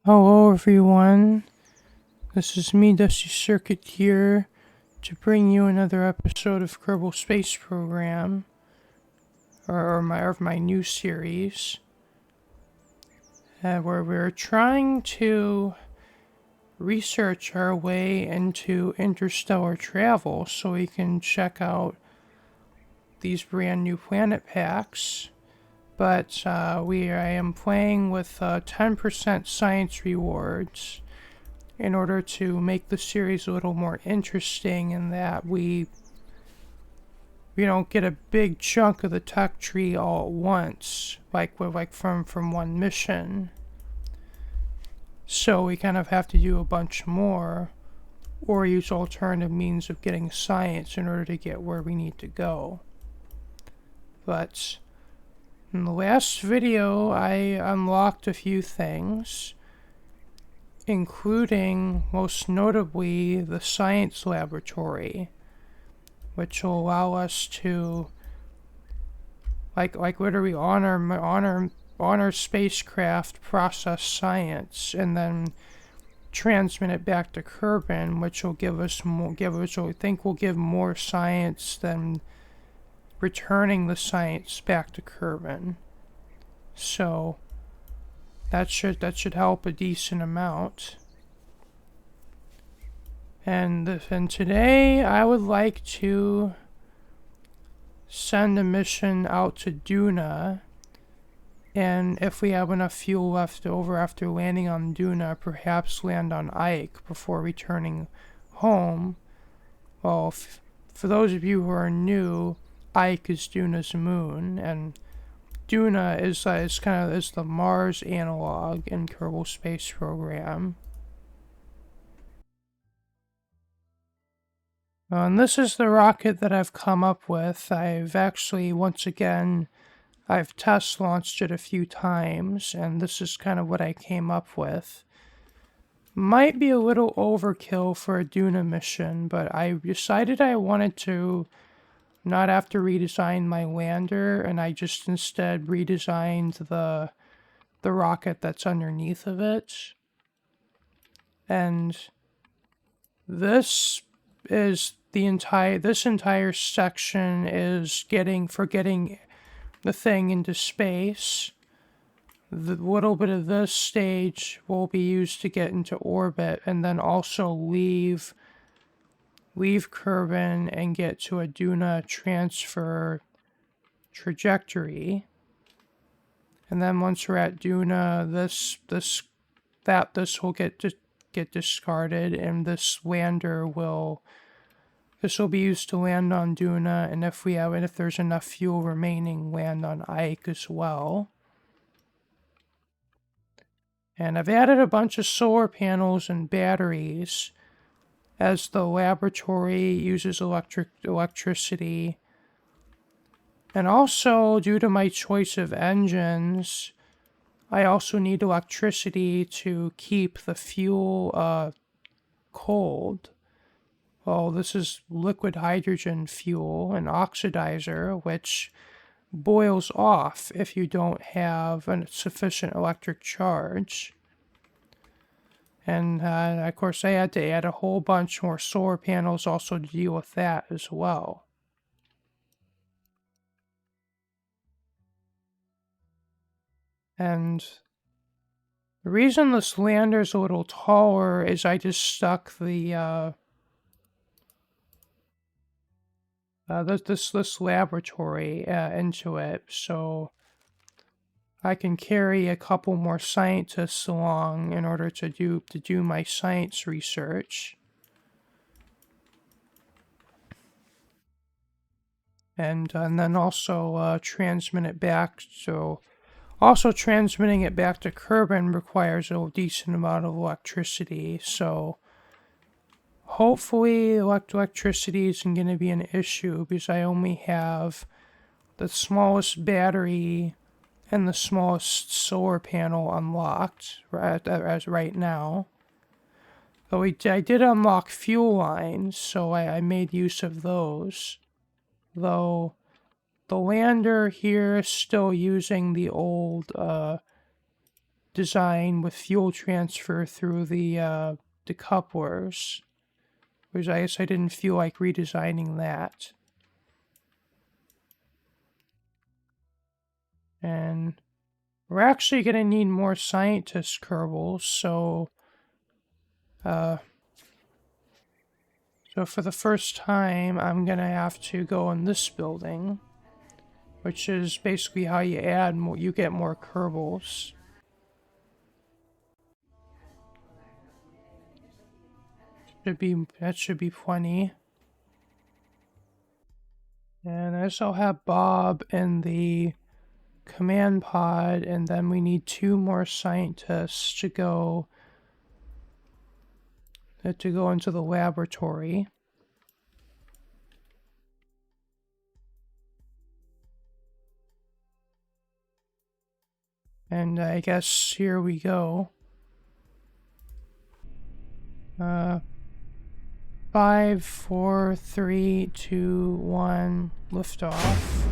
Hello everyone, this is me, Dusty Circuit, here to bring you another episode of Kerbal Space Program, or my new series, where we're trying to research our way into interstellar travel so we can check out these brand new planet packs. But I am playing with 10% science rewards in order to make the series a little more interesting, in that we don't get a big chunk of the tech tree all at once, like from one mission. So we kind of have to do a bunch more, or use alternative means of getting science in order to get where we need to go. But in the last video, I unlocked a few things, including, most notably, the science laboratory, which will allow us to, like literally on our spacecraft, process science and then transmit it back to Kerbin, which will I think will give more science than returning the science back to Kerbin. So that should help a decent amount. And today I would like to send a mission out to Duna, and if we have enough fuel left over after landing on Duna, perhaps land on Ike before returning home. Well, for those of you who are new, Ike is Duna's moon, and Duna is the Mars analog in Kerbal Space Program. And this is the rocket that I've come up with. I've test launched it a few times, and this is kind of what I came up with. Might be a little overkill for a Duna mission, but I decided I wanted to not have to redesign my lander, and I just instead redesigned the rocket that's underneath of it. And this entire section is getting the thing into space. The little bit of this stage will be used to get into orbit, and then also leave Kerbin and get to a Duna transfer trajectory. And then once we're at Duna, this will get discarded, and this will be used to land on Duna, and if there's enough fuel remaining, land on Ike as well. And I've added a bunch of solar panels and batteries, as the laboratory uses electricity. And also, due to my choice of engines, I also need electricity to keep the fuel cold. Well, this is liquid hydrogen fuel, an oxidizer, which boils off if you don't have a sufficient electric charge. And of course, I had to add a whole bunch more solar panels also to deal with that as well. And the reason this lander's a little taller is I just stuck the this laboratory into it, so I can carry a couple more scientists along in order to do my science research. And then also transmit it back. So also transmitting it back to Kerbin requires a decent amount of electricity. So hopefully electricity isn't going to be an issue, because I only have the smallest battery and the smallest solar panel unlocked as right now. Though I did unlock fuel lines, so I made use of those. Though the lander here is still using the old design with fuel transfer through the couplers, which I guess I didn't feel like redesigning that. And we're actually going to need more scientist Kerbals, so for the first time, I'm going to have to go in this building, which is basically how you add more, you get more Kerbals. That should be plenty. And I also have Bob in the command pod, and then we need 2 more scientists to go into the laboratory. And I guess here we go. 5, 4, 3, 2, 1, liftoff.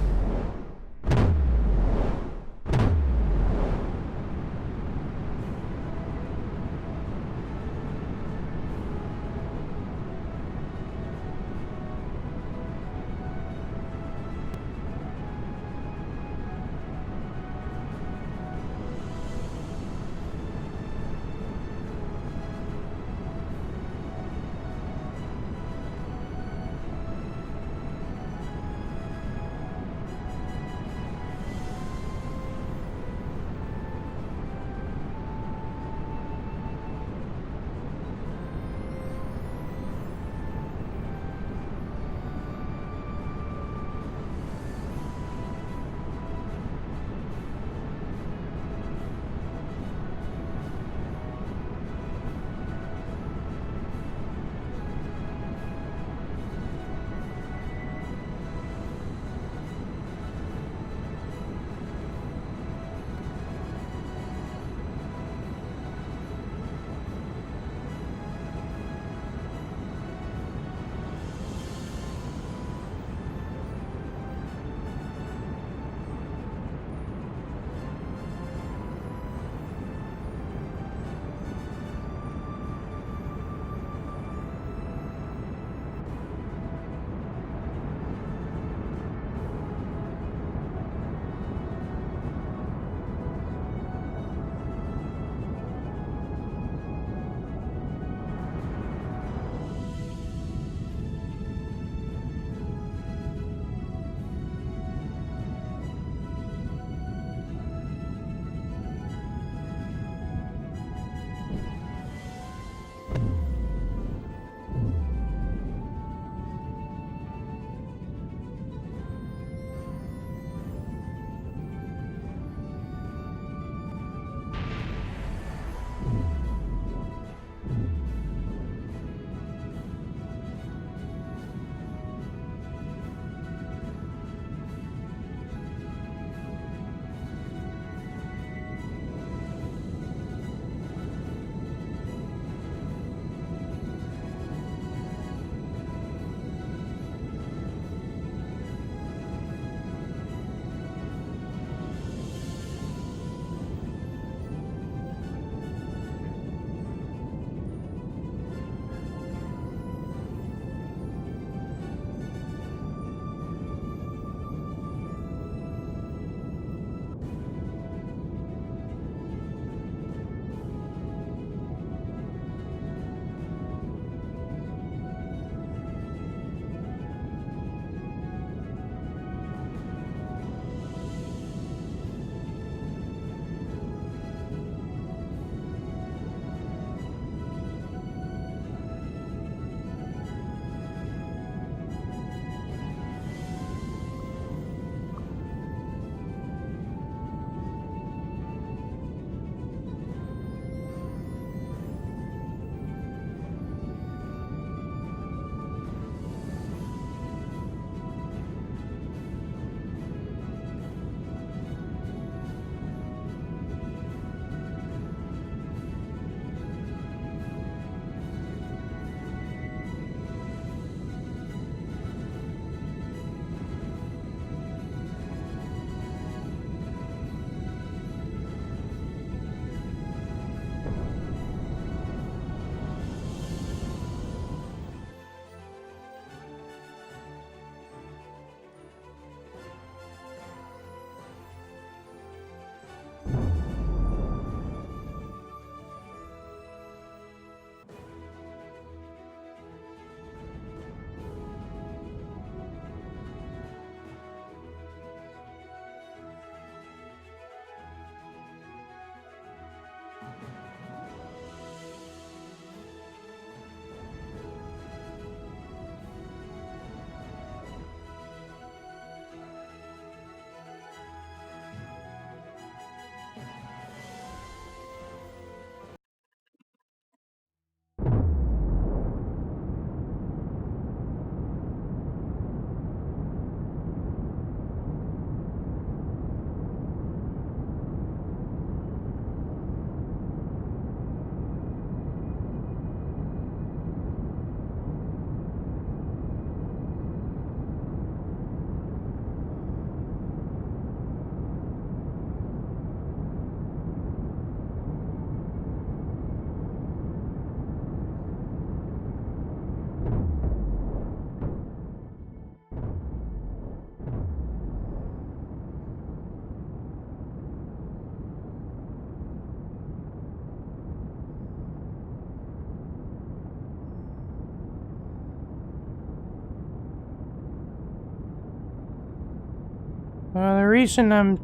The reason I'm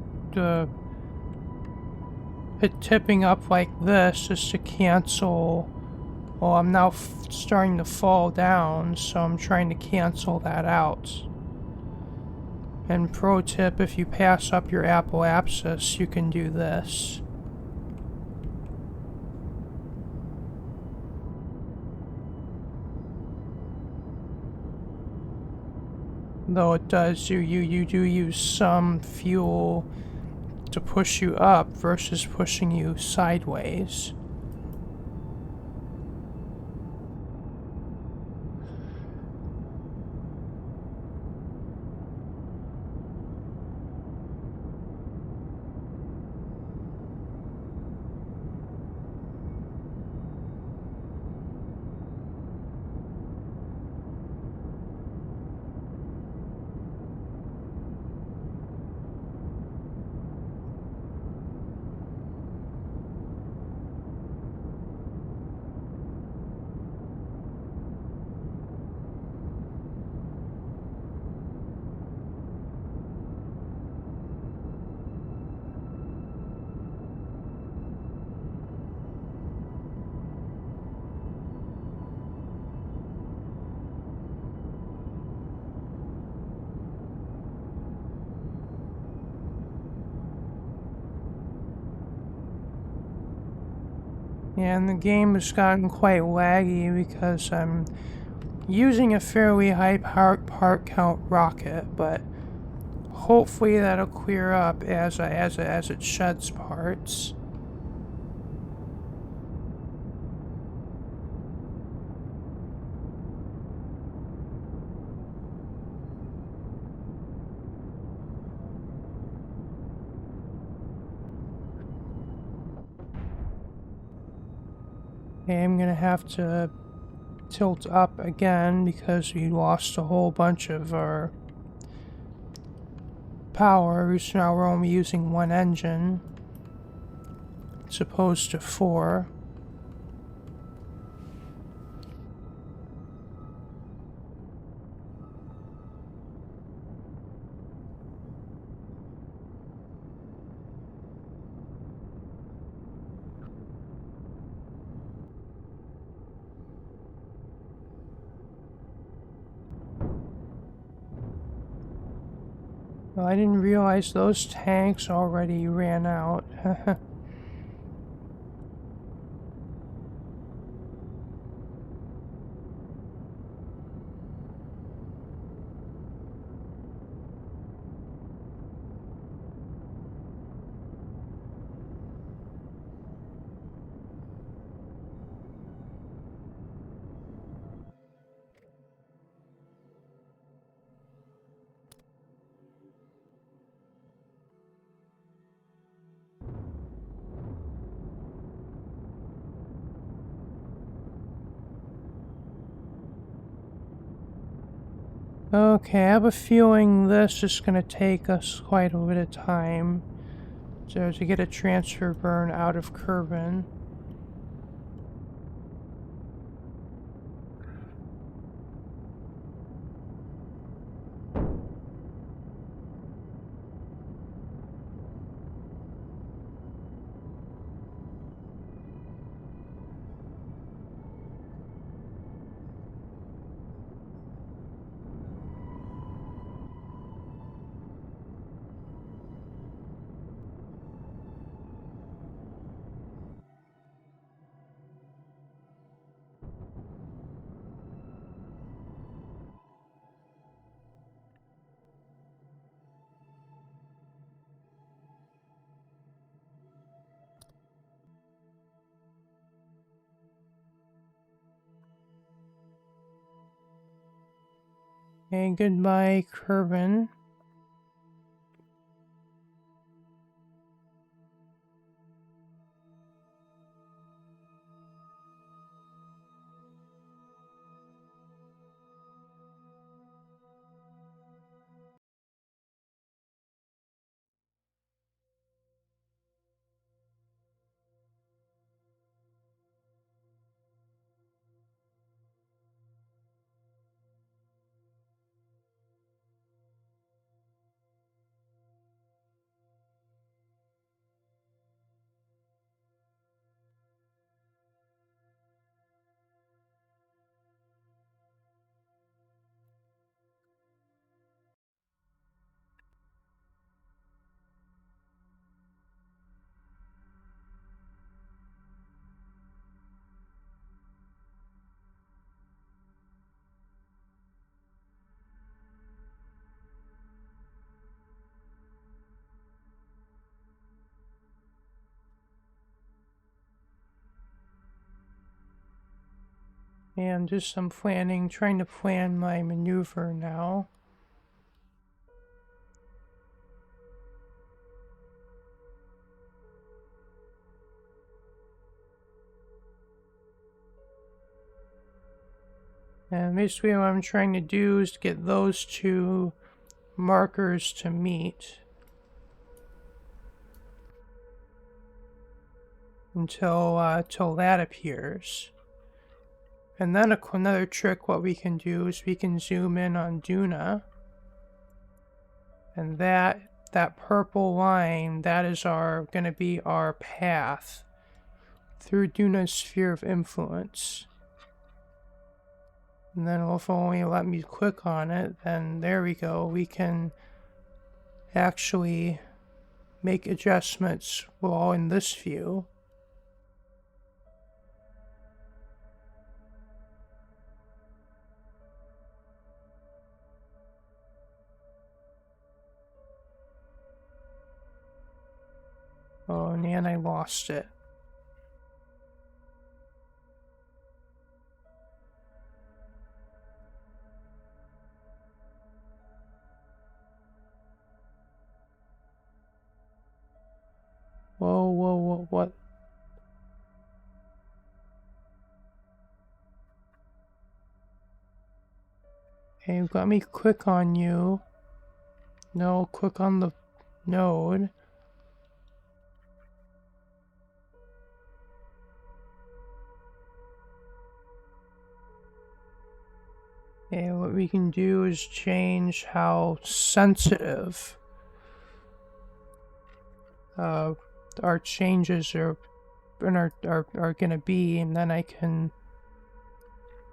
tipping up like this is to cancel. Well, I'm now starting to fall down, so I'm trying to cancel that out. And pro tip, if you pass up your apoapsis, you can do this. Though it does, you do use some fuel to push you up versus pushing you sideways. Yeah, and the game has gotten quite laggy because I'm using a fairly high part count rocket, but hopefully that'll clear up as it sheds parts. Okay, I'm gonna have to tilt up again because we lost a whole bunch of our power, so now we're only using one engine as opposed to 4. Well, I didn't realize those tanks already ran out. Okay, I have a feeling this is going to take us quite a bit of time to get a transfer burn out of Kerbin. Okay, goodbye, Kerbin. And just some planning, trying to plan my maneuver now. And basically what I'm trying to do is to get those two markers to meet until that appears. And then another trick what we can do is we can zoom in on Duna, and that purple line, that is going to be our path through Duna's sphere of influence. And then if only let me click on it, then there we go. We can actually make adjustments while in this view. Oh, and I lost it. Whoa, what? Hey, let me click on you. No, click on the node. Okay, what we can do is change how sensitive our changes are going to be, and then I can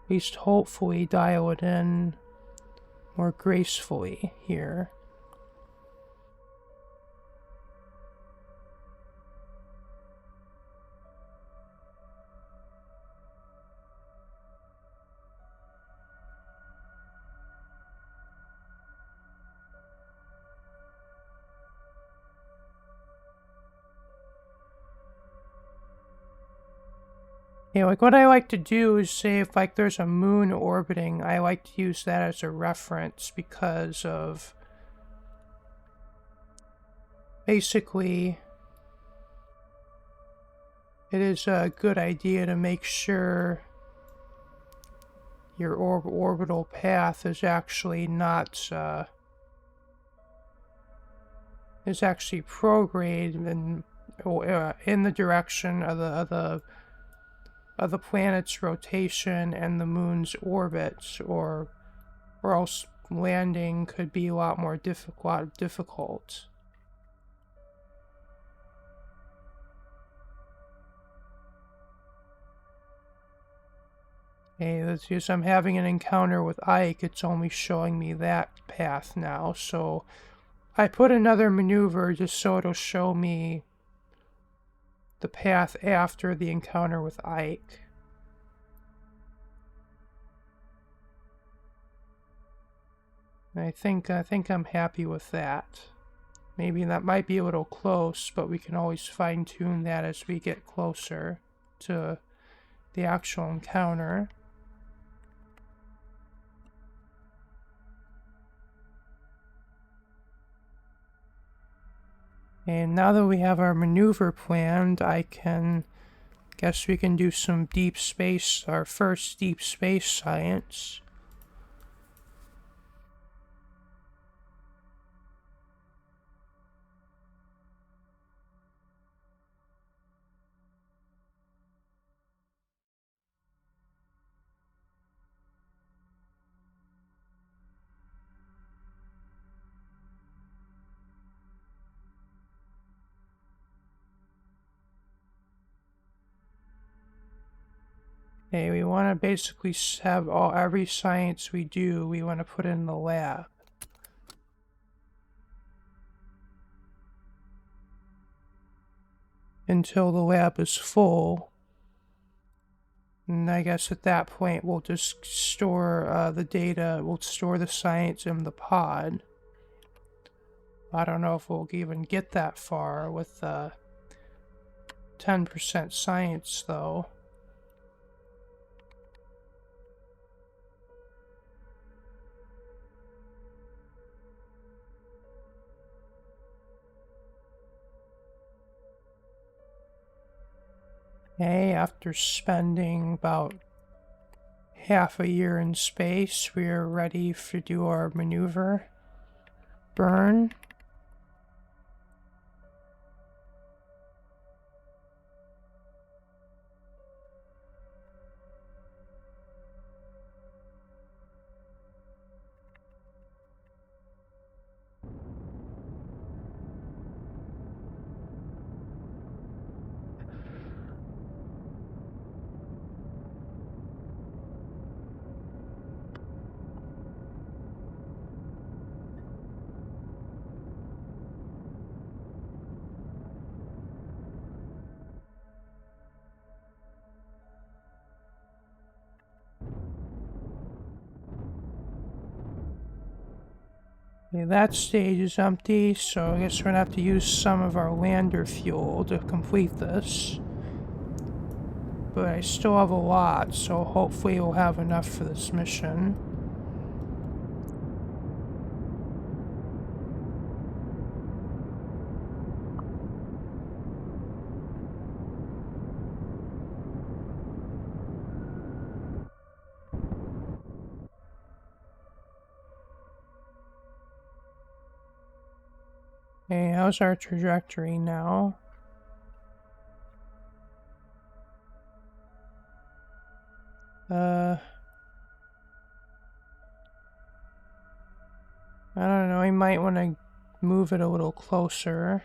at least hopefully dial it in more gracefully here. Yeah, like what I like to do is say if like there's a moon orbiting, I like to use that as a reference because of basically it is a good idea to make sure your orbital path is actually not is actually programmed in the direction of the planet's rotation and the moon's orbit, or else landing could be a lot more difficult. Okay, let's use, I'm having an encounter with Ike, it's only showing me that path now, so I put another maneuver just so it'll show me the path after the encounter with Ike. And I think I'm happy with that. Maybe that might be a little close, but we can always fine-tune that as we get closer to the actual encounter. And now that we have our maneuver planned, guess we can do some deep space, our first deep space science. Okay, we want to basically have every science we do, we want to put in the lab. Until the lab is full. And I guess at that point we'll just store the data, we'll store the science in the pod. I don't know if we'll even get that far with 10% science though. Okay, after spending about half a year in space, we are ready to do our maneuver. Burn. Okay, that stage is empty, so I guess we're gonna have to use some of our lander fuel to complete this. But I still have a lot, so hopefully we'll have enough for this mission. Okay, how's our trajectory now? I don't know, I might want to move it a little closer.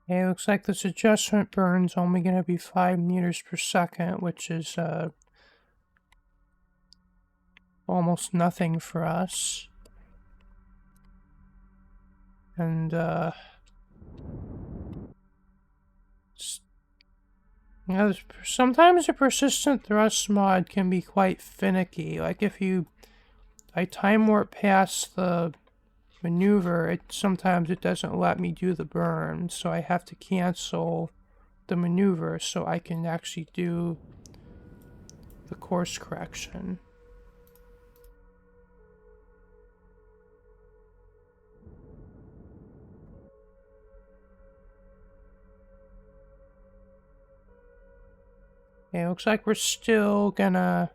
Okay, looks like this adjustment burn's only going to be 5 meters per second, which is almost nothing for us. And yeah, sometimes a persistent thrust mod can be quite finicky. Like if I time warp past the maneuver, sometimes it doesn't let me do the burn, so I have to cancel the maneuver so I can actually do the course correction. Okay, looks like we're still gonna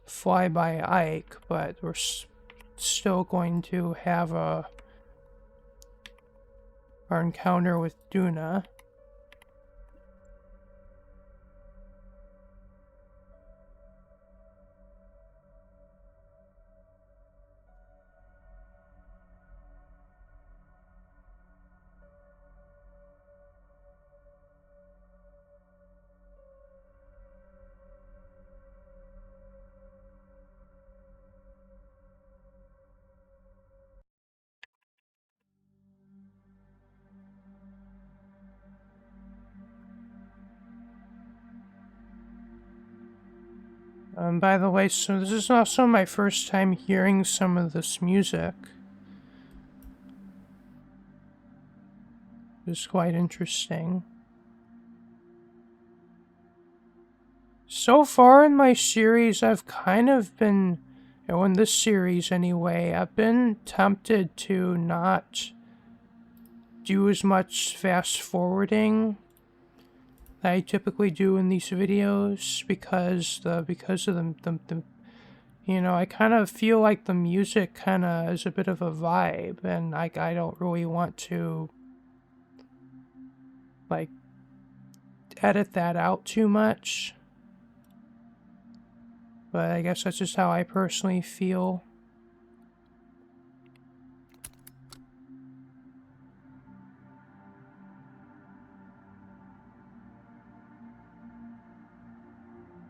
fly by Ike, but we're still going to have our encounter with Duna. By the way, so this is also my first time hearing some of this music. It's quite interesting. So far in my series, I've kind of been, in this series anyway, I've been tempted to not do as much fast forwarding that I typically do in these videos because of the I kind of feel like the music kind of is a bit of a vibe, and I don't really want to like, edit that out too much. But I guess that's just how I personally feel.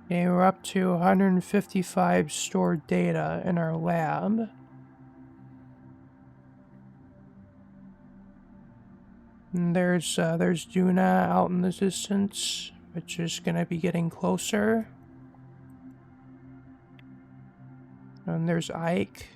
Okay, we're up to 155 stored data in our lab. And there's Duna out in the distance, which is gonna be getting closer. And there's Ike.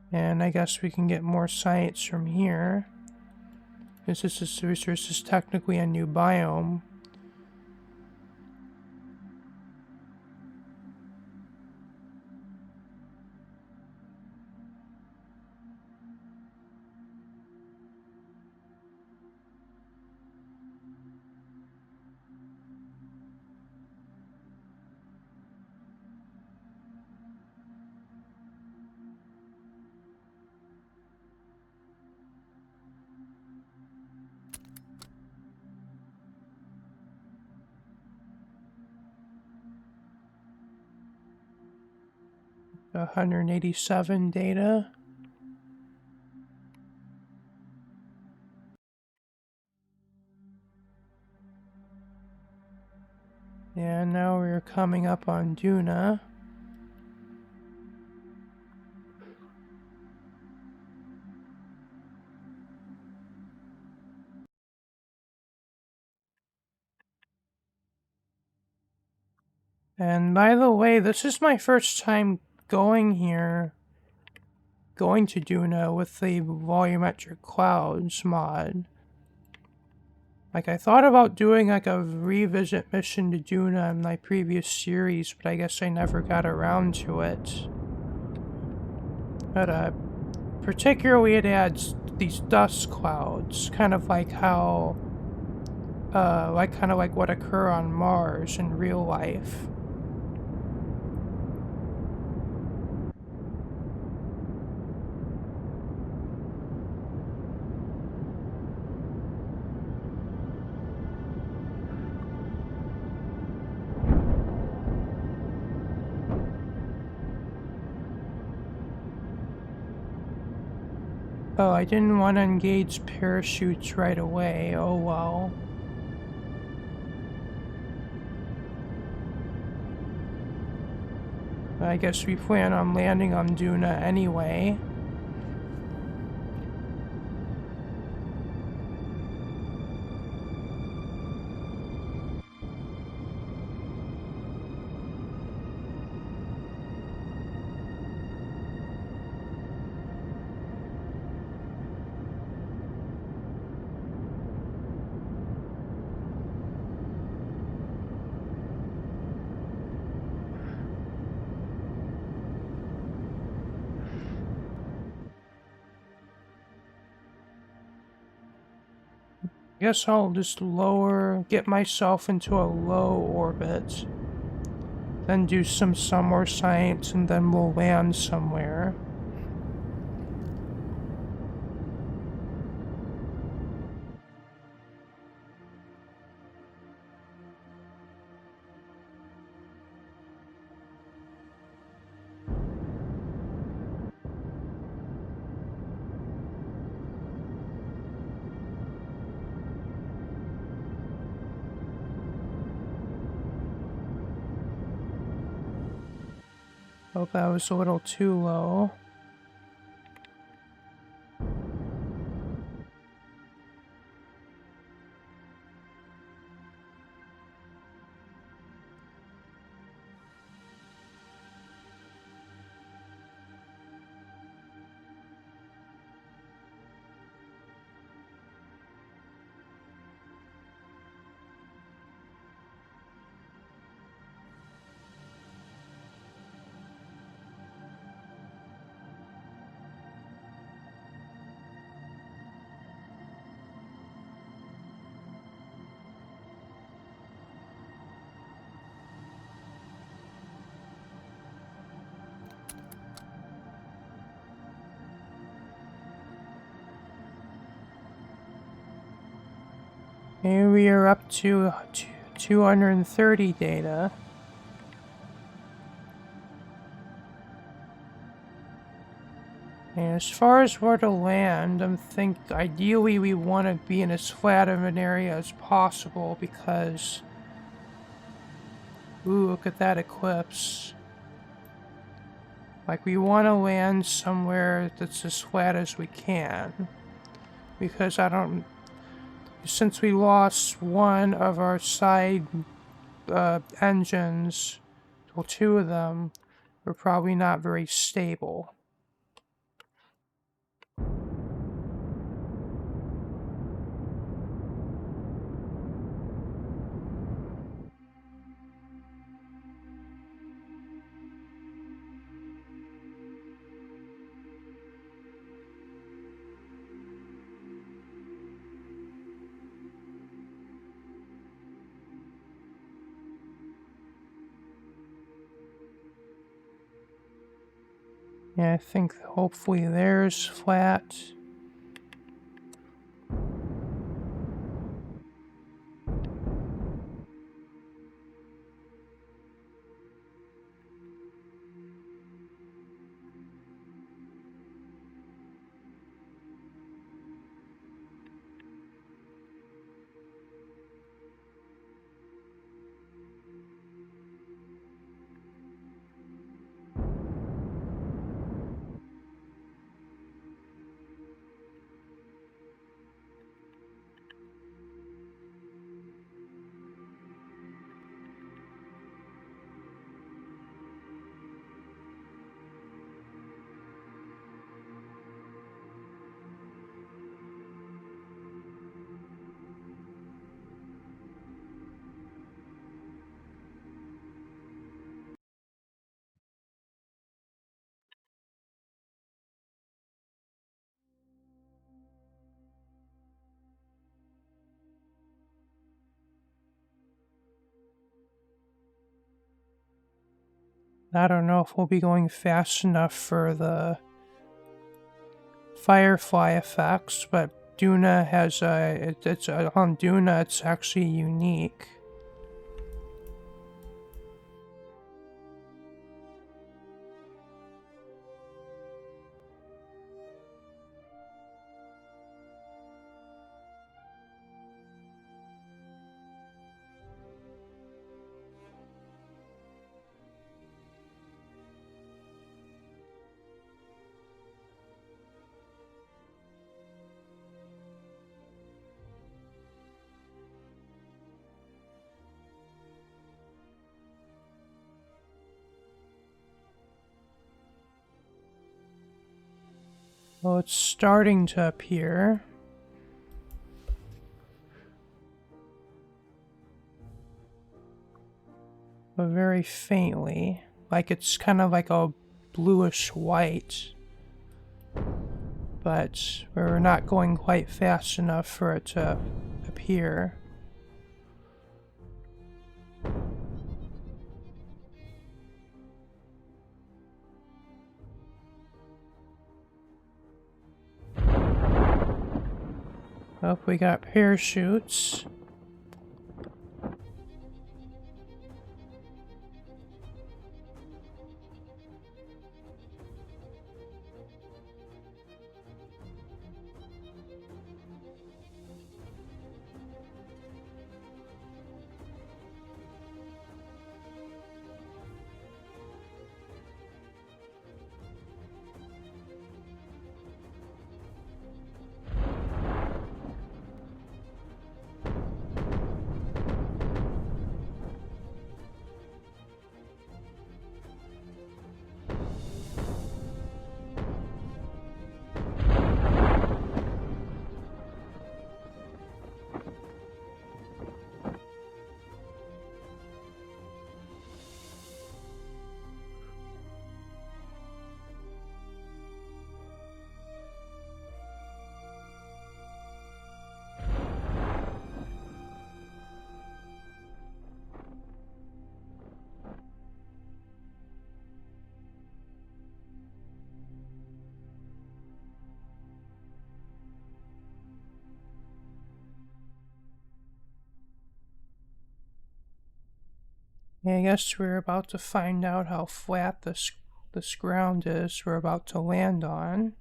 And I guess we can get more science from here. This is technically a new biome. The 187 data. And now we're coming up on Duna. And by the way, this is my first time going here, going to Duna with the volumetric clouds mod. Like, I thought about doing like a revisit mission to Duna in my previous series, but I guess I never got around to it. But particularly it adds these dust clouds, kind of like how, kind of like what occur on Mars in real life. Oh, I didn't want to engage parachutes right away. Oh well. I guess we plan on landing on Duna anyway. Guess I'll just get myself into a low orbit, then do some more science, and then we'll land somewhere. Hope that was a little too low. Okay, we are up to 230 data. And as far as where to land, ideally we want to be in as flat of an area as possible because... Ooh, look at that eclipse. Like, we want to land somewhere that's as flat as we can. Because since we lost one of our side engines, well, two of them, we're probably not very stable. Yeah, I think hopefully there's flat. I don't know if we'll be going fast enough for the firefly effects, but Duna has on Duna it's actually unique. Well, it's starting to appear. But very faintly. Like it's kind of like a bluish white. But we're not going quite fast enough for it to appear. Oh, we got parachutes. I guess we're about to find out how flat this ground is we're about to land on.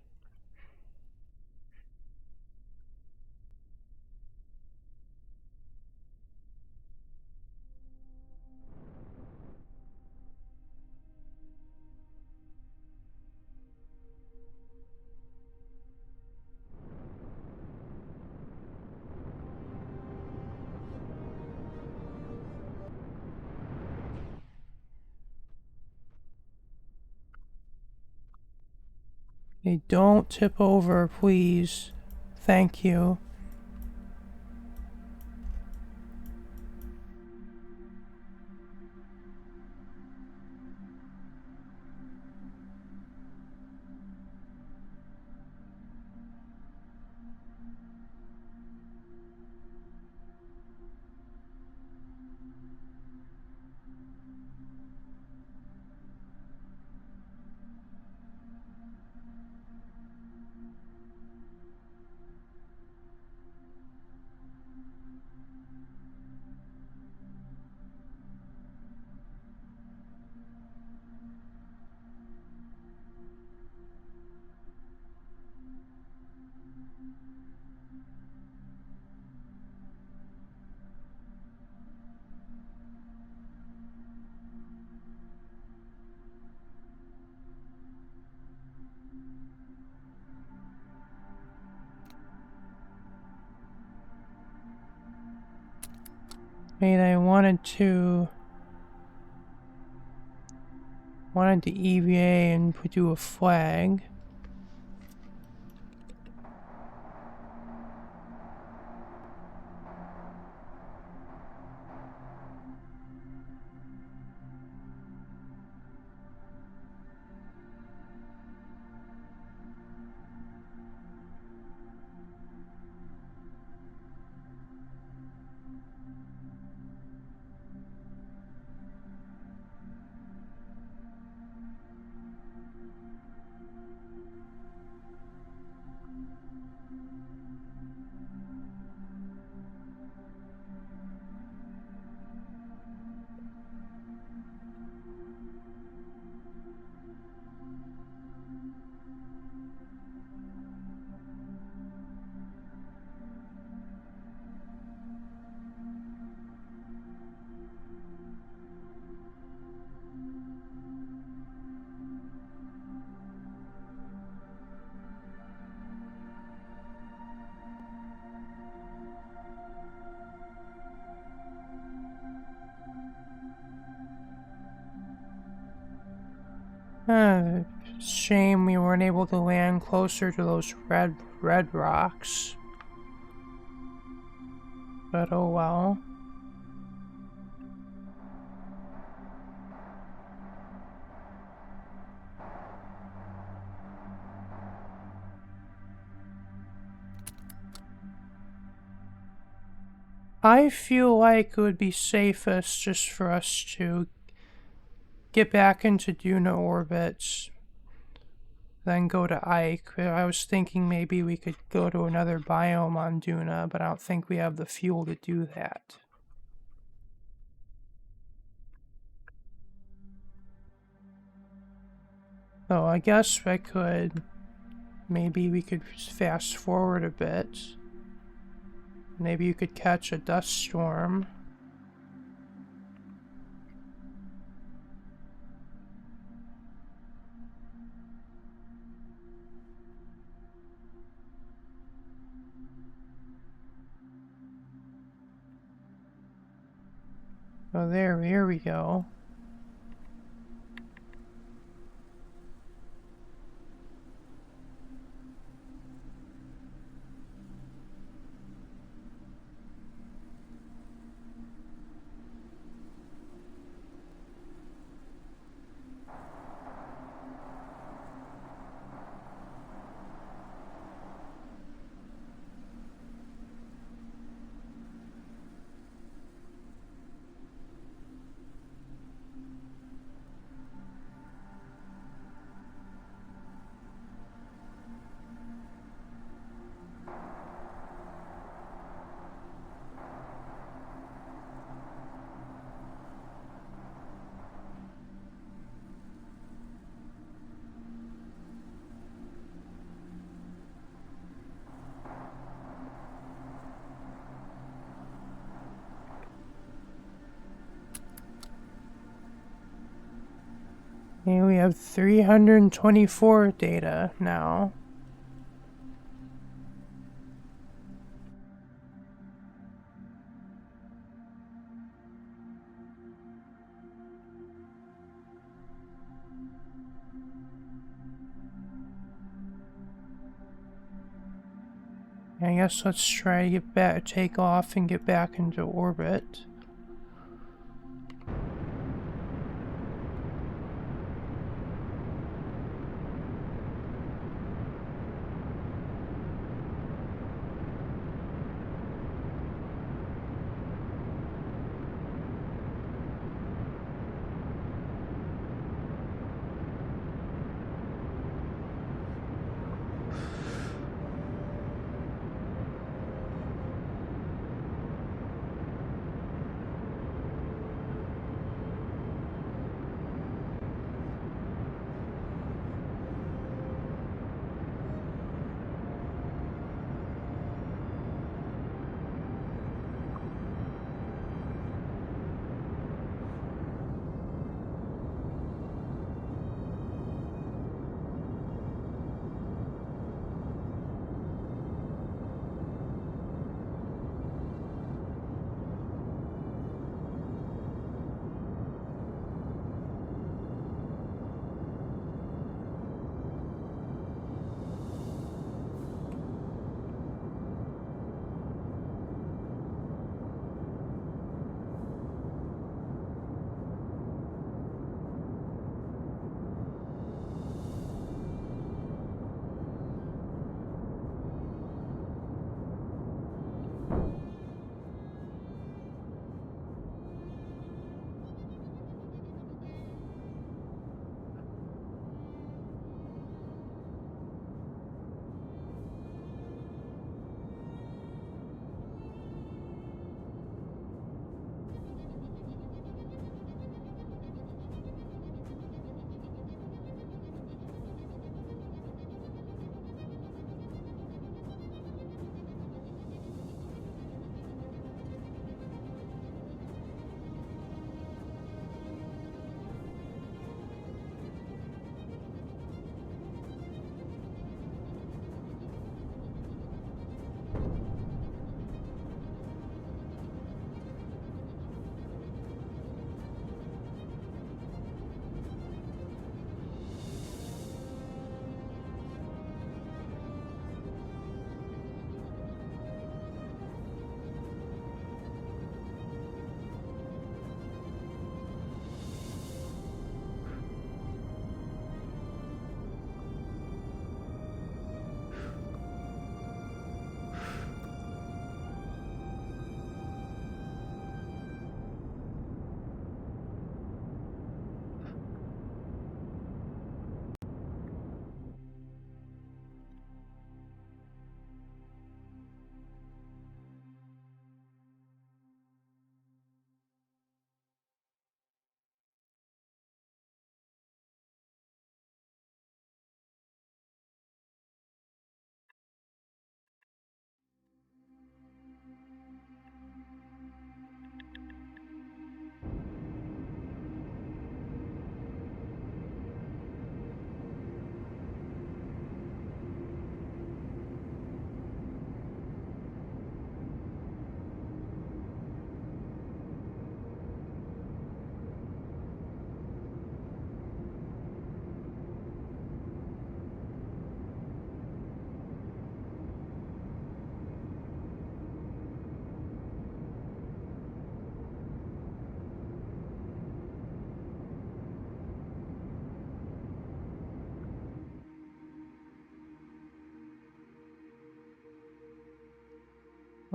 Hey, don't tip over, please. Thank you. Wait, I wanted to EVA and do a flag. Shame we weren't able to land closer to those red rocks. But oh well. I feel like it would be safest just for us to get back into Duna orbits, then go to Ike. I was thinking maybe we could go to another biome on Duna, but I don't think we have the fuel to do that. So I guess I could, maybe we could fast forward a bit. Maybe you could catch a dust storm. Oh, here we go. Okay, we have 324 data now. I guess let's try to get back, take off and get back into orbit.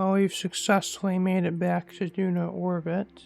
Well, we've successfully made it back to Duna orbit.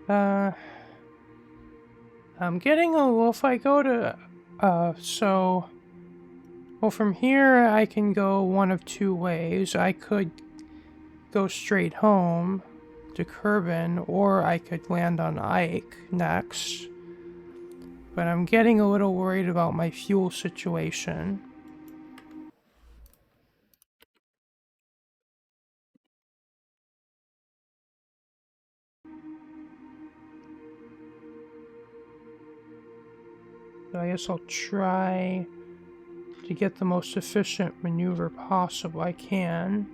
I'm getting a little. If I go to, well, from here I can go one of two ways. I could go straight home to Kerbin, or I could land on Ike next. But I'm getting a little worried about my fuel situation. So I guess I'll try to get the most efficient maneuver possible I can.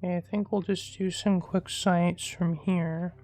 Okay, I think we'll just do some quick science from here.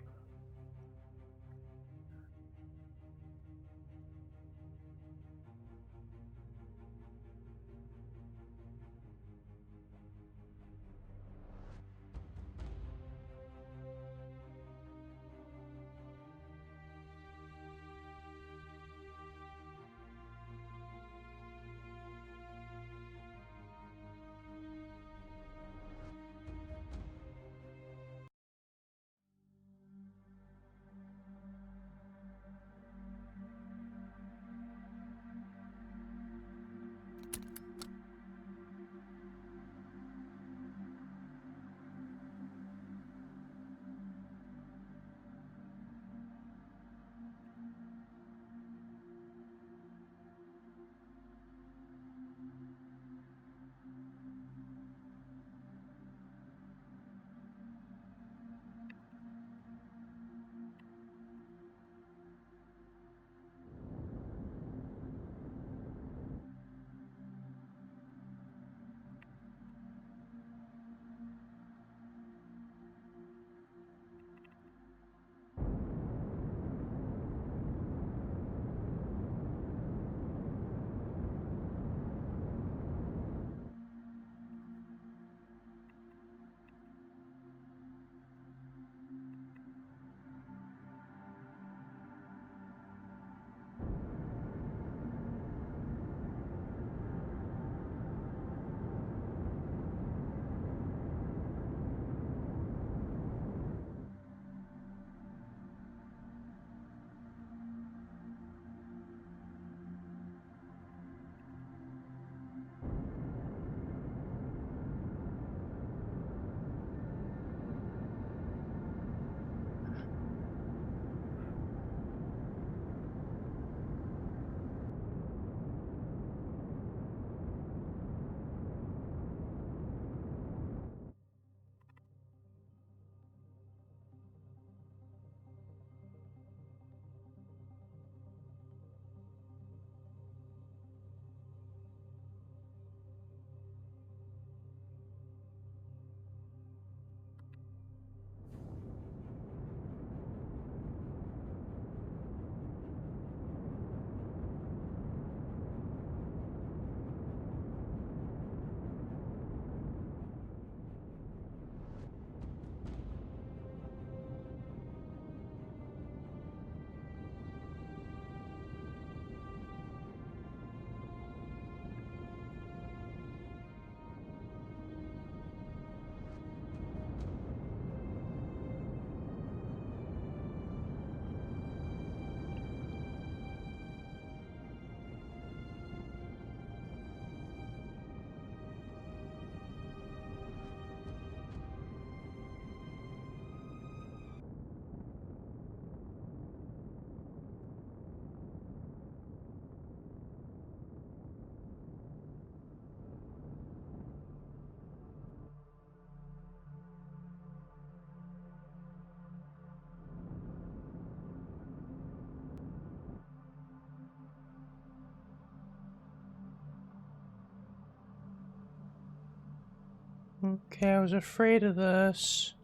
Okay, I was afraid of this.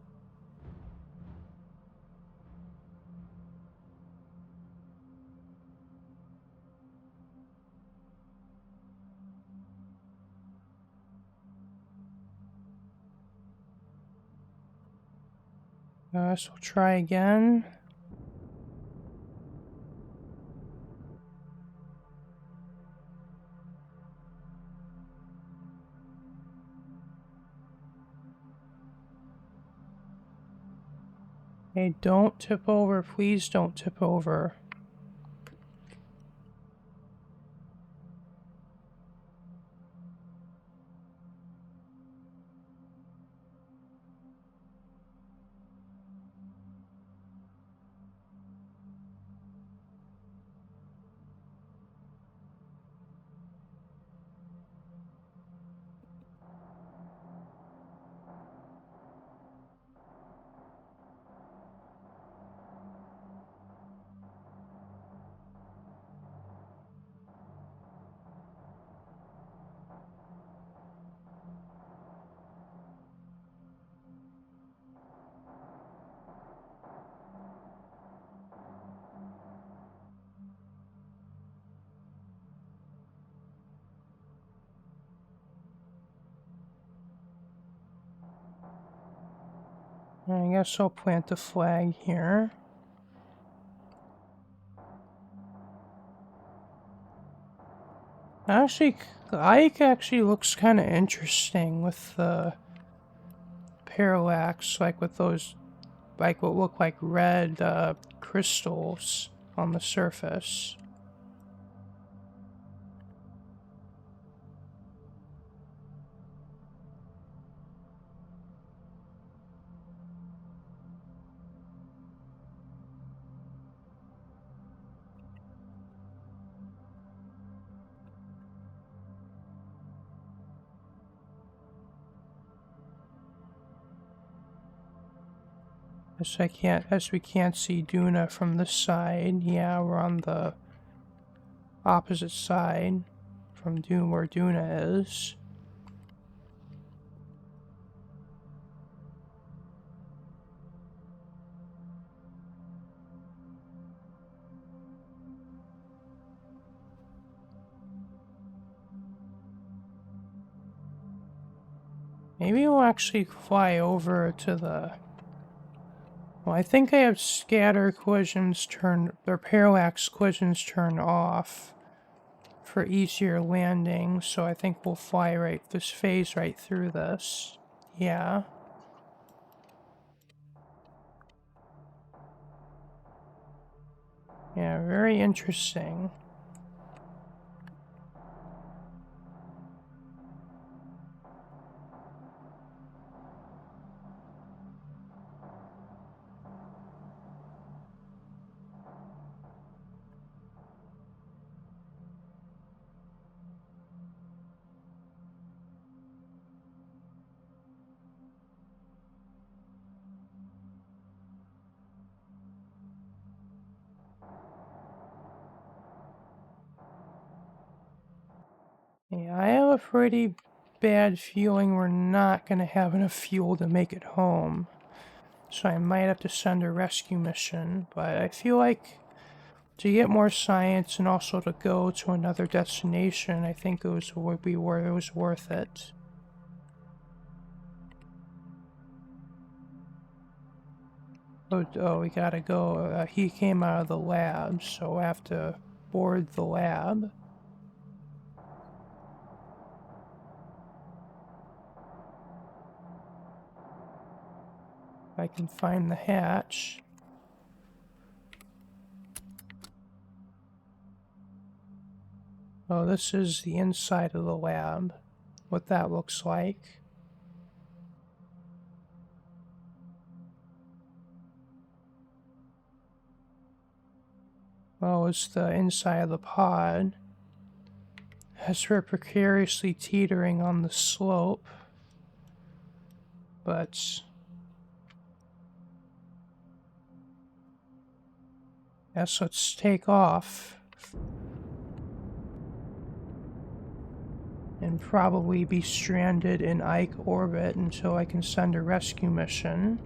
So we'll try again. Hey, don't tip over. Please don't tip over. I guess I'll plant the flag here. Actually, the Ike actually looks kind of interesting with the parallax, like with those, like what look like red crystals on the surface. As we can't see Duna from this side. Yeah, we're on the opposite side from where Duna is. Maybe we'll actually fly over to the... Well, I think I have scatter collisions turned, or parallax collisions turned off for easier landing, so I think we'll fly this phase right through this. Yeah. Yeah, very interesting. Yeah, I have a pretty bad feeling we're not going to have enough fuel to make it home. So I might have to send a rescue mission, but I feel like to get more science and also to go to another destination, I think it was worth it. Oh, we gotta go. He came out of the lab, so I have to board the lab. If I can find the hatch. Oh, this is the inside of the lab. What that looks like. Oh, it's the inside of the pod. As we're precariously teetering on the slope. But yes, let's take off. and probably be stranded in Ike orbit until I can send a rescue mission.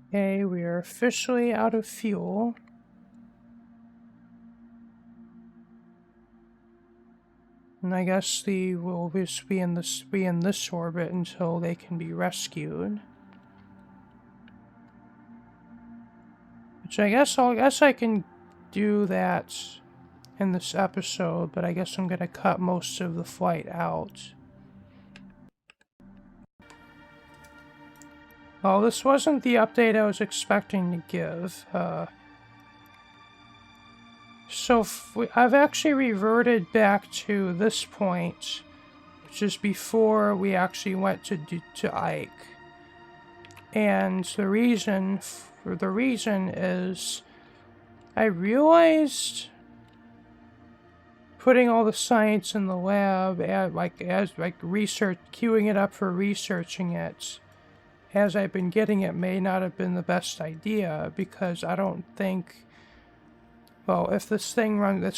Okay, we are officially out of fuel. And I guess will just be in this orbit until they can be rescued. Which I guess I can do that in this episode, but I guess I'm gonna cut most of the flight out. Oh, this wasn't the update I was expecting to give. So I've actually reverted back to this point, which is before we actually went to Ike. And the reason is I realized putting all the science in the lab as research, queuing it up for researching it as I've been getting it may not have been the best idea, because I don't think, well, if this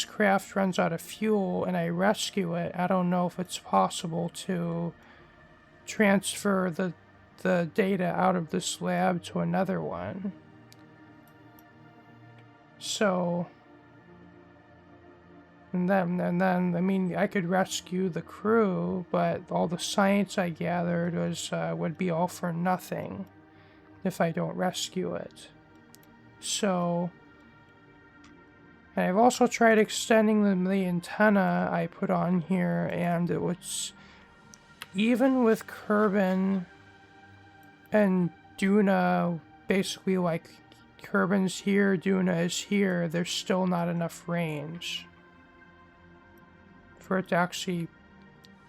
craft runs out of fuel and I rescue it, I don't know if it's possible to transfer the data out of this lab to another one. So, and then, I mean, I could rescue the crew, but all the science I gathered would be all for nothing if I don't rescue it. So, and I've also tried extending the antenna I put on here, and it was, even with Kerbin and Duna, basically like Kerbin's here, Duna is here, there's still not enough range for it to actually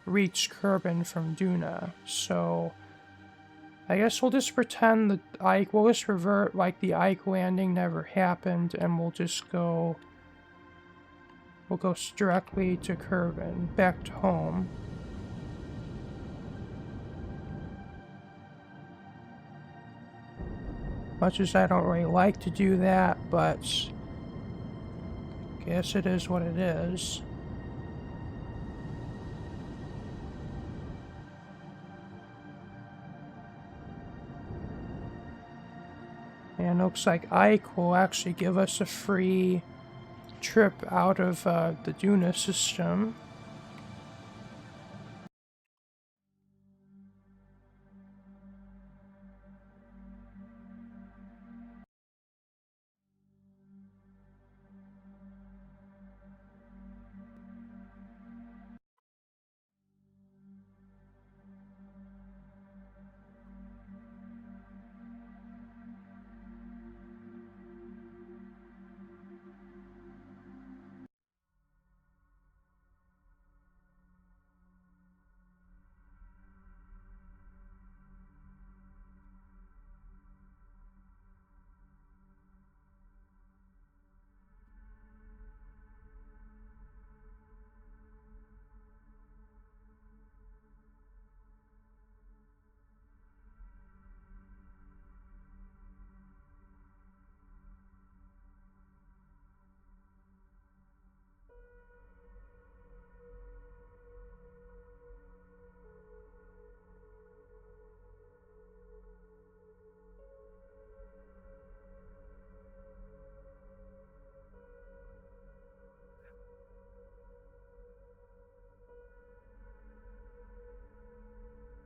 reach Kerbin from Duna. So I guess we'll just pretend that we'll just revert like the Ike landing never happened, and we'll go directly to Kerbin, back to home. Much as I don't really like to do that, but I guess it is what it is. And it looks like Ike will actually give us a free trip out of the Duna system.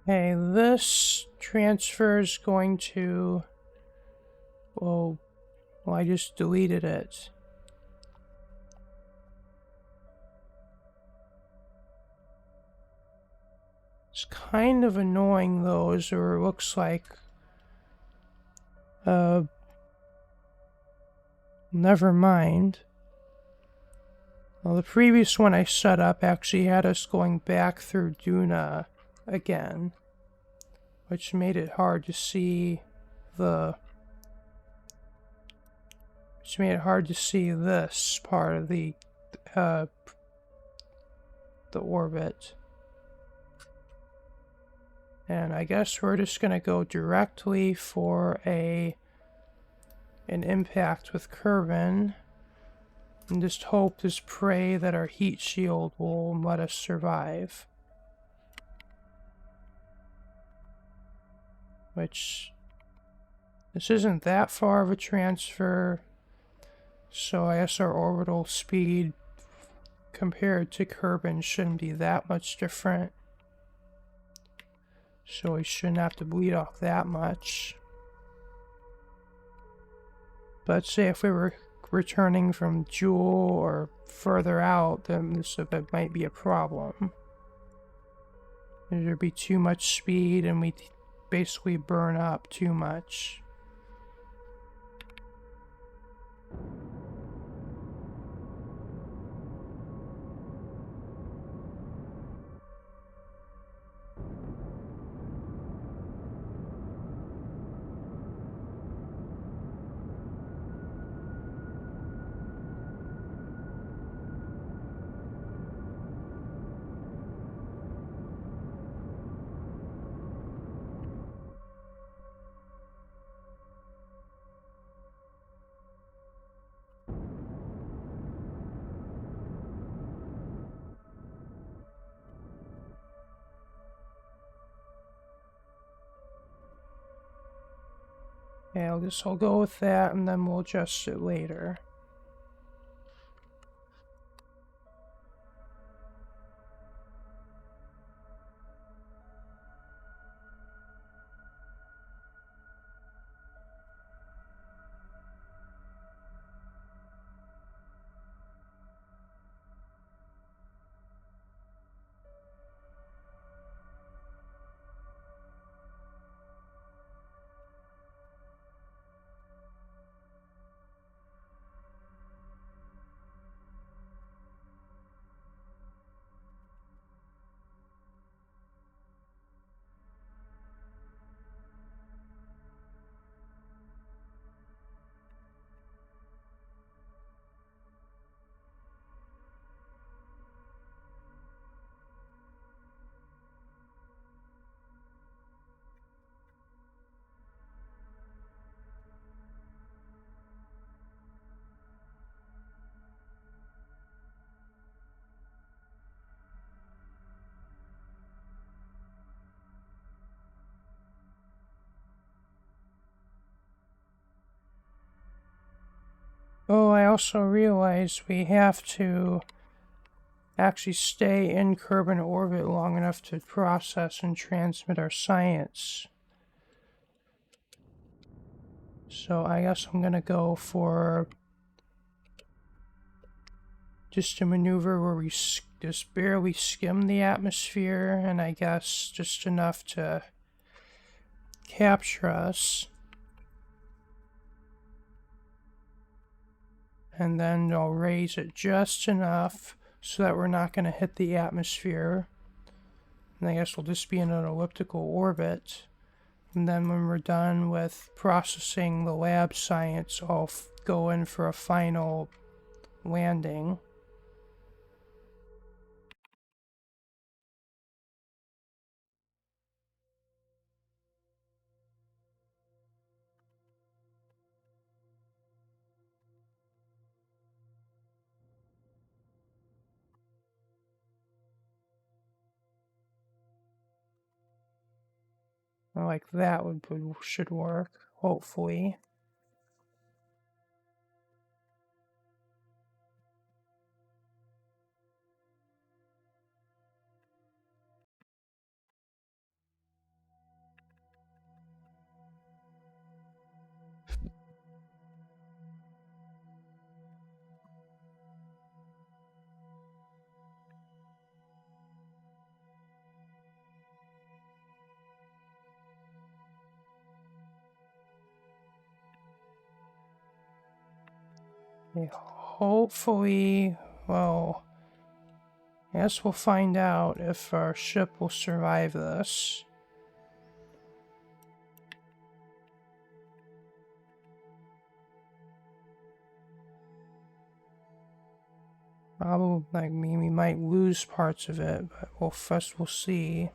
Okay, this transfer is going to... Well, I just deleted it. It's kind of annoying though, as it looks like... Never mind. Well, the previous one I set up actually had us going back through Duna again, which made it hard to see the... Which made it hard to see this part of the orbit. And I guess we're just gonna go directly for an impact with Kerbin, and just hope, just pray that our heat shield will let us survive. Which, this isn't that far of a transfer, so I guess our orbital speed compared to Kerbin shouldn't be that much different. So we shouldn't have to bleed off that much. But say if we were returning from Jewel or further out, then this might be a problem. There'd be too much speed and we'd basically burn up too much. Yeah, I'll go with that and then we'll adjust it later. Oh, I also realized we have to actually stay in Kerbin orbit long enough to process and transmit our science. So I guess I'm gonna go for just a maneuver where we just barely skim the atmosphere, and I guess just enough to capture us. And then I'll raise it just enough so that we're not going to hit the atmosphere. And I guess we'll just be in an elliptical orbit. And then when we're done with processing the lab science, I'll go in for a final landing. Like that should work, hopefully. Okay, hopefully, well, I guess we'll find out if our ship will survive this. Probably, like, we might lose parts of it, but we'll see.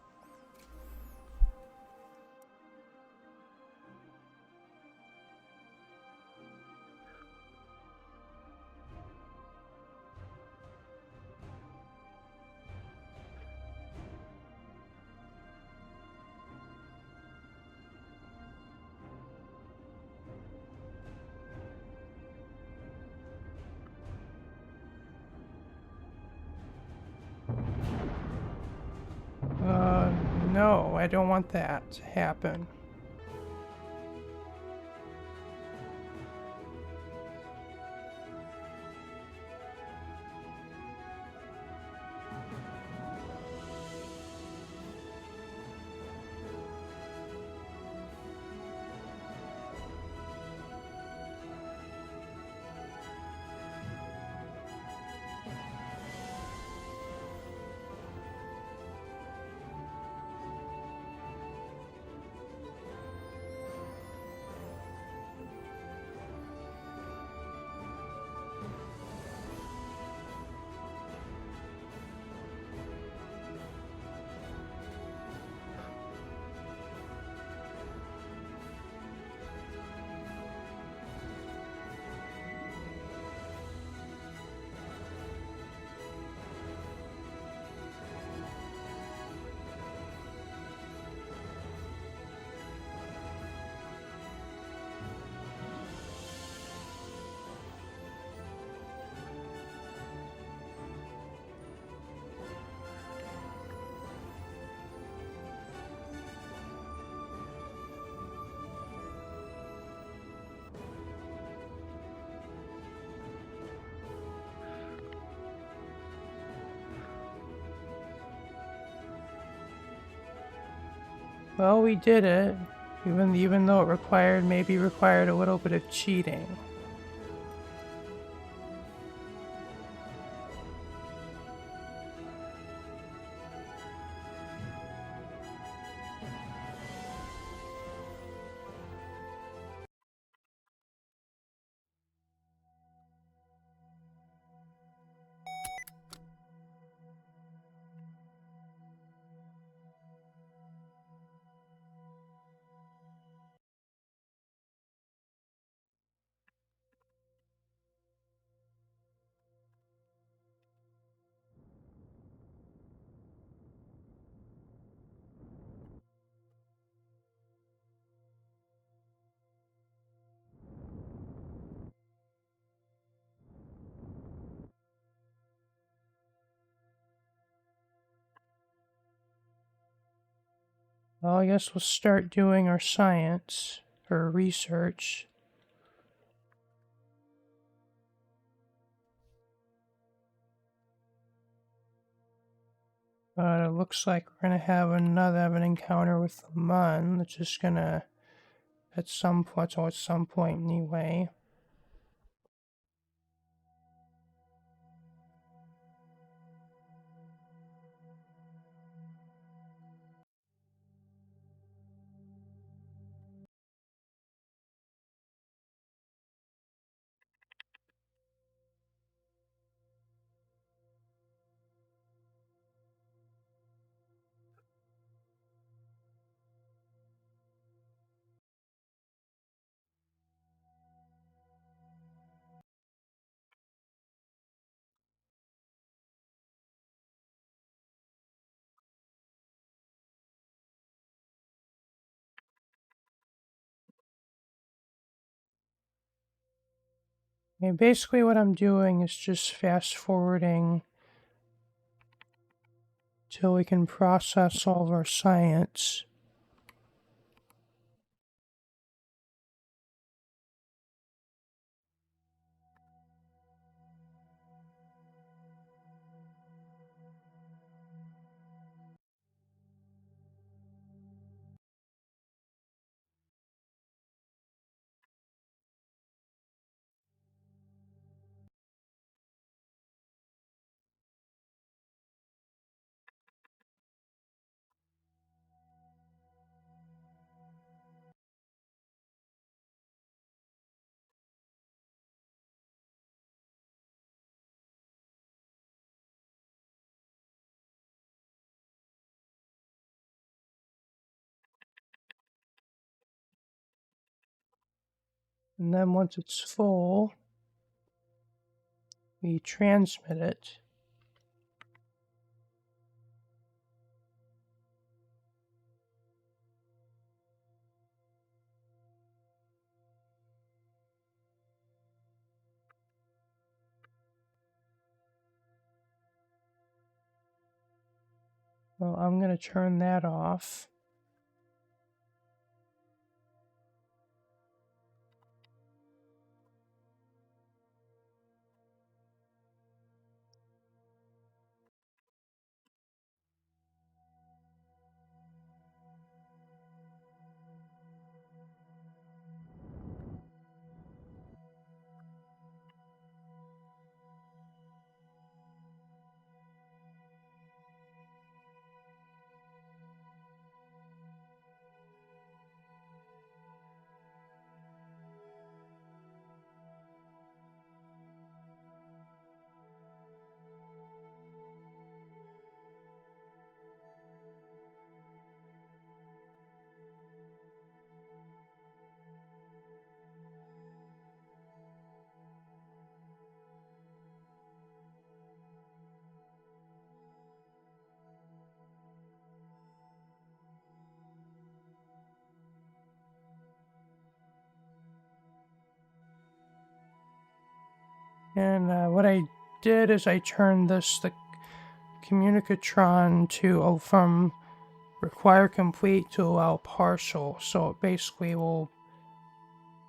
No, I don't want that to happen. Well, we did it, even though it maybe required a little bit of cheating. Well, I guess we'll start doing our science, or research. But it looks like we're gonna have an encounter with the Mun, which is gonna, at some point anyway. Okay, basically what I'm doing is just fast forwarding till we can process all of our science. And then once it's full, we transmit it. Well, I'm going to turn that off. And what I did is I turned the communicatron to from require complete to allow partial. So it basically will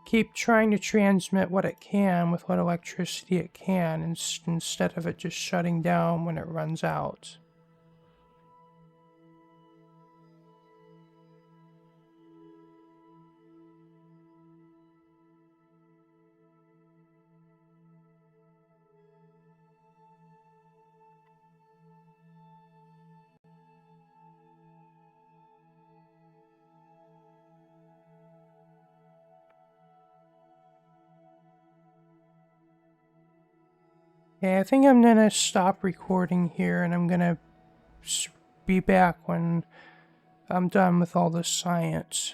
keep trying to transmit what it can with what electricity it can instead of it just shutting down when it runs out. Okay, I think I'm gonna stop recording here and I'm gonna be back when I'm done with all this science.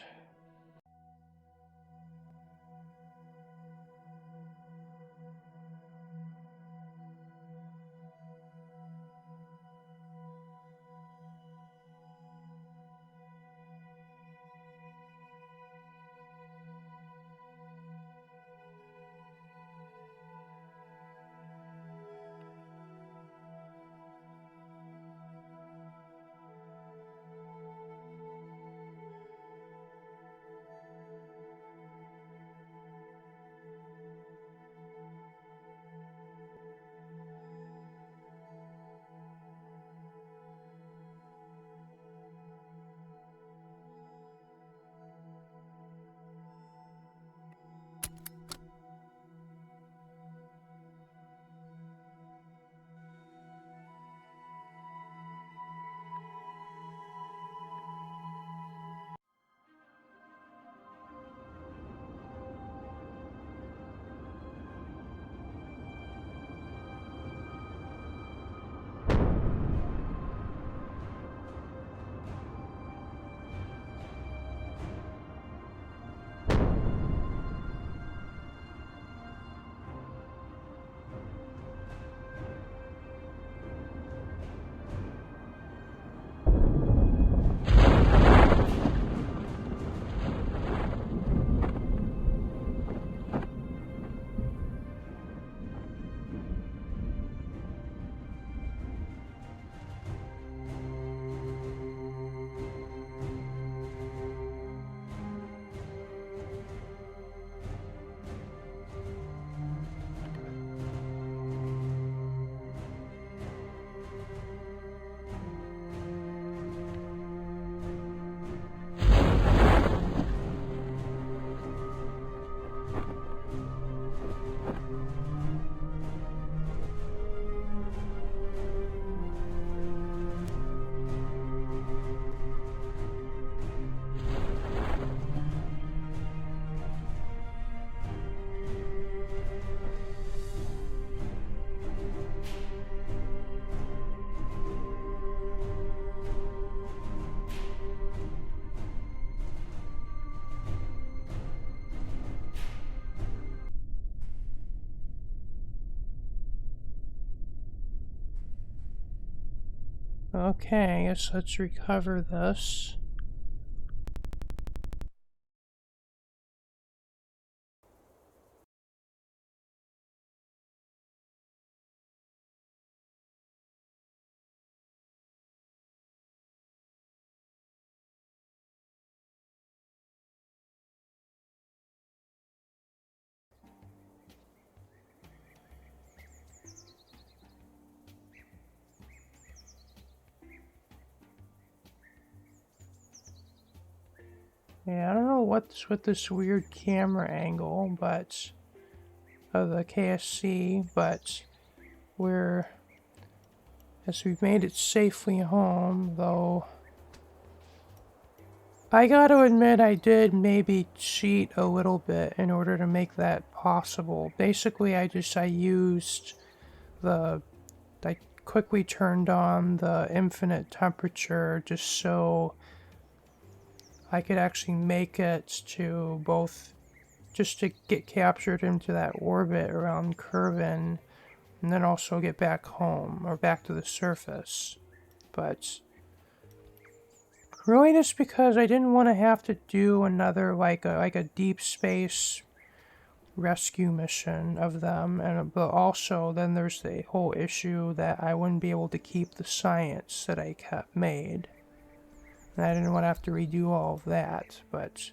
Okay, I guess let's recover this. Yeah, I don't know what's with this weird camera angle, but of the KSC, but we've made it safely home, though I gotta admit I did maybe cheat a little bit in order to make that possible. Basically, I quickly turned on the infinite temperature just so I could actually make it to just to get captured into that orbit around Kerbin, and then also get back home, or back to the surface. But really just because I didn't want to have to do another, like a deep space rescue mission of them, but also then there's the whole issue that I wouldn't be able to keep the science that I kept made. And I didn't want to have to redo all of that, but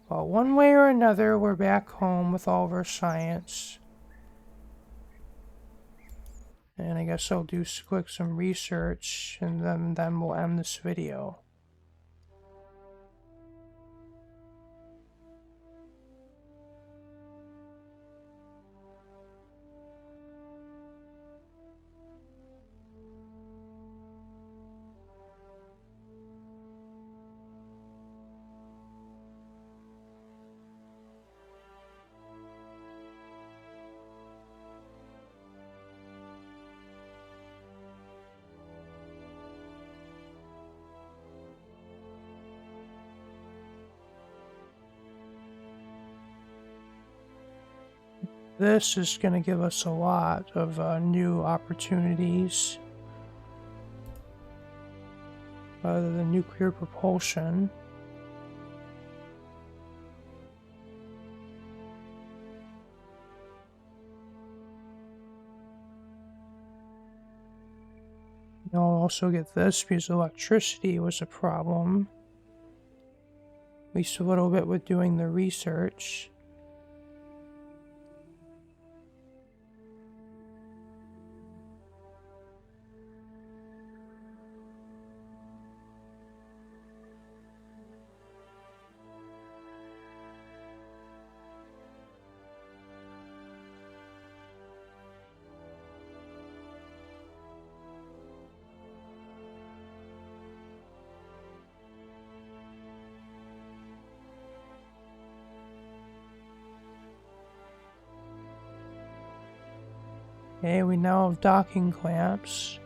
well, one way or another, we're back home with all of our science. And I guess I'll do quick some research, and then we'll end this video. This is going to give us a lot of new opportunities. Other than nuclear propulsion. I'll also get this because electricity was a problem. At least a little bit with doing the research. Okay, we now have docking clamps.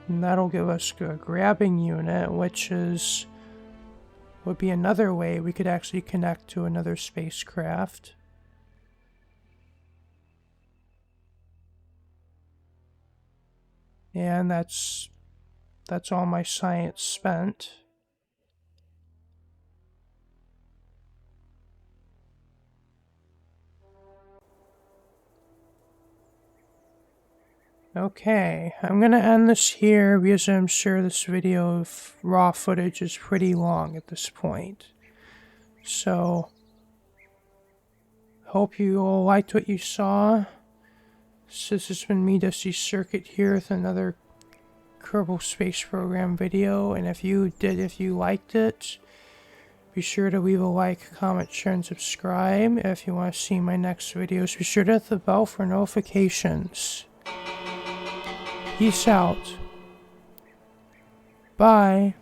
And that'll give us a grabbing unit, which would be another way we could actually connect to another spacecraft. And that's all my science spent. Okay, I'm gonna end this here because I'm sure this video of raw footage is pretty long at this point. So, hope you all liked what you saw. This has been me, Dusty Circuit, here with another Kerbal Space Program video. And if you liked it, be sure to leave a like, comment, share, and subscribe. If you want to see my next videos, be sure to hit the bell for notifications. Peace out. Bye.